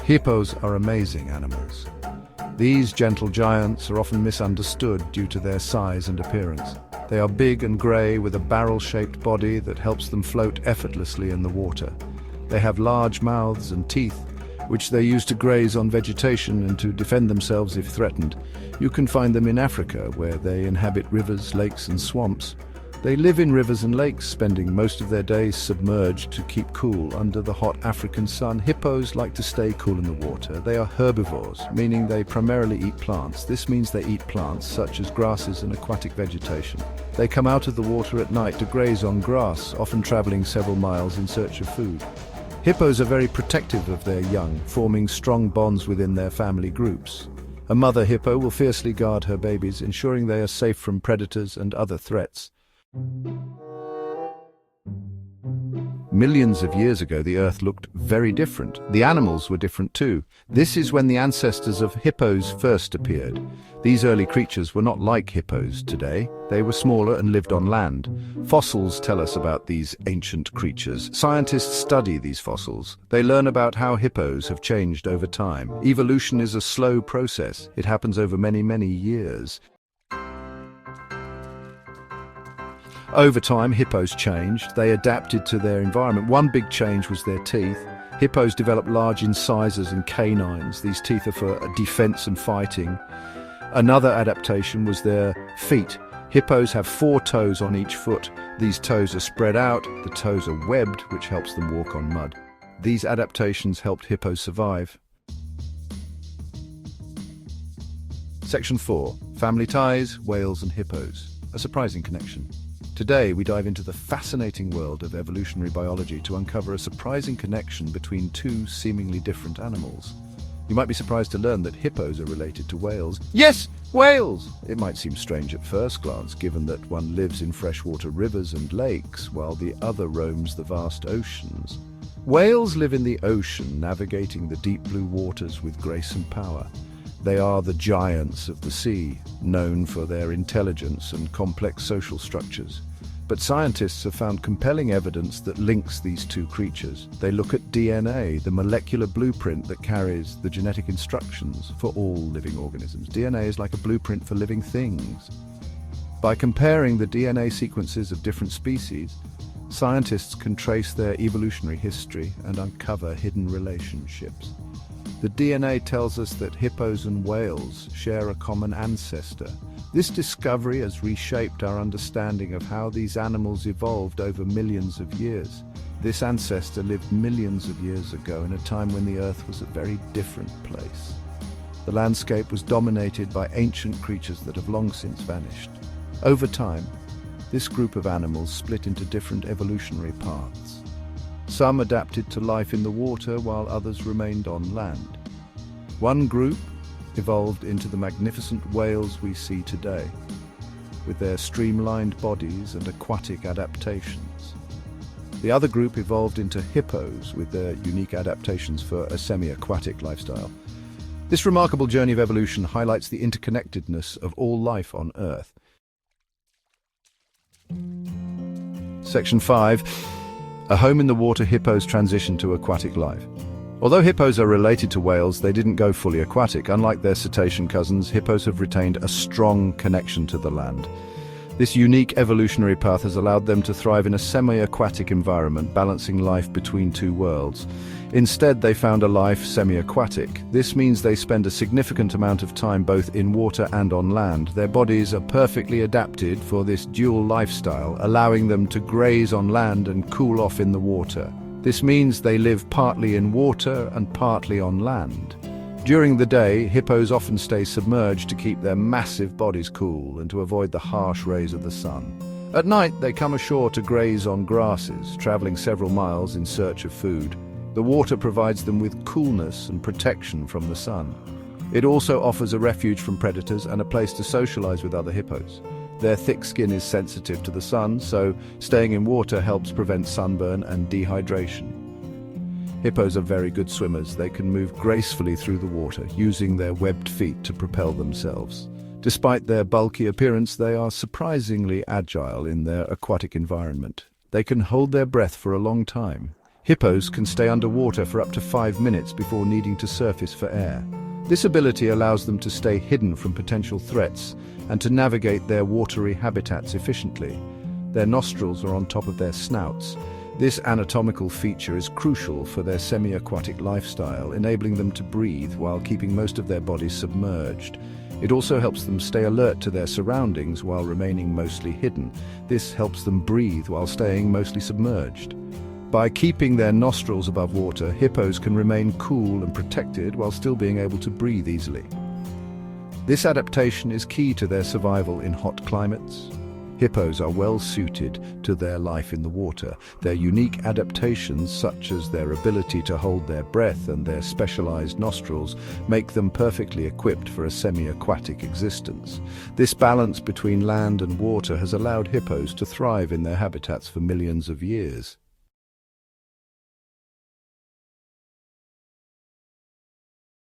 Hippos are amazing animals. These gentle giants are often misunderstood due to their size and appearance. They are big and grey with a barrel-shaped body that helps them float effortlessly in the water. They have large mouths and teeth, which they use to graze on vegetation and to defend themselves if threatened. You can find them in Africa, where they inhabit rivers, lakes and swamps. They live in rivers and lakes, spending most of their days submerged to keep cool under the hot African sun. Hippos like to stay cool in the water. They are herbivores, meaning they primarily eat plants. This means they eat plants such as grasses and aquatic vegetation. They come out of the water at night to graze on grass, often traveling several miles in search of food. Hippos are very protective of their young, forming strong bonds within their family groups. A mother hippo will fiercely guard her babies, ensuring they are safe from predators and other threats. Millions of years ago, the Earth looked very different. The animals were different too. This is when the ancestors of hippos first appeared. These early creatures were not like hippos today. They were smaller and lived on land. Fossils tell us about these ancient creatures. Scientists study these fossils. They learn about how hippos have changed over time. Evolution is a slow process. It happens over many, many years. Over time, hippos changed. They adapted to their environment. One big change was their teeth. Hippos developed large incisors and canines. These teeth are for defense and fighting. Another adaptation was their feet. Hippos have 4 toes on each foot. These toes are spread out. The toes are webbed, which helps them walk on mud. These adaptations helped hippos survive. Section 4. Family ties, whales and hippos. A surprising connection. Today, we dive into the fascinating world of evolutionary biology to uncover a surprising connection between two seemingly different animals. You might be surprised to learn that hippos are related to whales. Yes, whales! It might seem strange at first glance, given that one lives in freshwater rivers and lakes, while the other roams the vast oceans. Whales live in the ocean, navigating the deep blue waters with grace and power. They are the giants of the sea, known for their intelligence and complex social structures. But scientists have found compelling evidence that links these two creatures. They look at DNA, the molecular blueprint that carries the genetic instructions for all living organisms. DNA is like a blueprint for living things. By comparing the DNA sequences of different species, scientists can trace their evolutionary history and uncover hidden relationships. The DNA tells us that hippos and whales share a common ancestor. This discovery has reshaped our understanding of how these animals evolved over millions of years. This ancestor lived millions of years ago in a time when the Earth was a very different place. The landscape was dominated by ancient creatures that have long since vanished. Over time, this group of animals split into different evolutionary paths. Some adapted to life in the water while others remained on land. One group evolved into the magnificent whales we see today, with their streamlined bodies and aquatic adaptations. The other group evolved into hippos with their unique adaptations for a semi-aquatic lifestyle. This remarkable journey of evolution highlights the interconnectedness of all life on Earth. Section 5. A home in the water, hippos transition to aquatic life. Although hippos are related to whales, they didn't go fully aquatic. Unlike their cetacean cousins, hippos have retained a strong connection to the land. This unique evolutionary path has allowed them to thrive in a semi-aquatic environment, balancing life between two worlds. Instead, they found a life semi-aquatic. This means they spend a significant amount of time both in water and on land. Their bodies are perfectly adapted for this dual lifestyle, allowing them to graze on land and cool off in the water. This means they live partly in water and partly on land. During the day, hippos often stay submerged to keep their massive bodies cool and to avoid the harsh rays of the sun. At night, they come ashore to graze on grasses, traveling several miles in search of food. The water provides them with coolness and protection from the sun. It also offers a refuge from predators and a place to socialize with other hippos. Their thick skin is sensitive to the sun, so staying in water helps prevent sunburn and dehydration. Hippos are very good swimmers. They can move gracefully through the water, using their webbed feet to propel themselves. Despite their bulky appearance, they are surprisingly agile in their aquatic environment. They can hold their breath for a long time, Hippos can stay underwater for up to 5 minutes before needing to surface for air. This ability allows them to stay hidden from potential threats and to navigate their watery habitats efficiently. Their nostrils are on top of their snouts. This anatomical feature is crucial for their semi-aquatic lifestyle, enabling them to breathe while keeping most of their bodies submerged. It also helps them stay alert to their surroundings while remaining mostly hidden. This helps them breathe while staying mostly submerged. By keeping their nostrils above water, hippos can remain cool and protected while still being able to breathe easily. This adaptation is key to their survival in hot climates. Hippos are well suited to their life in the water. Their unique adaptations, such as their ability to hold their breath and their specialized nostrils, make them perfectly equipped for a semi-aquatic existence. This balance between land and water has allowed hippos to thrive in their habitats for millions of years.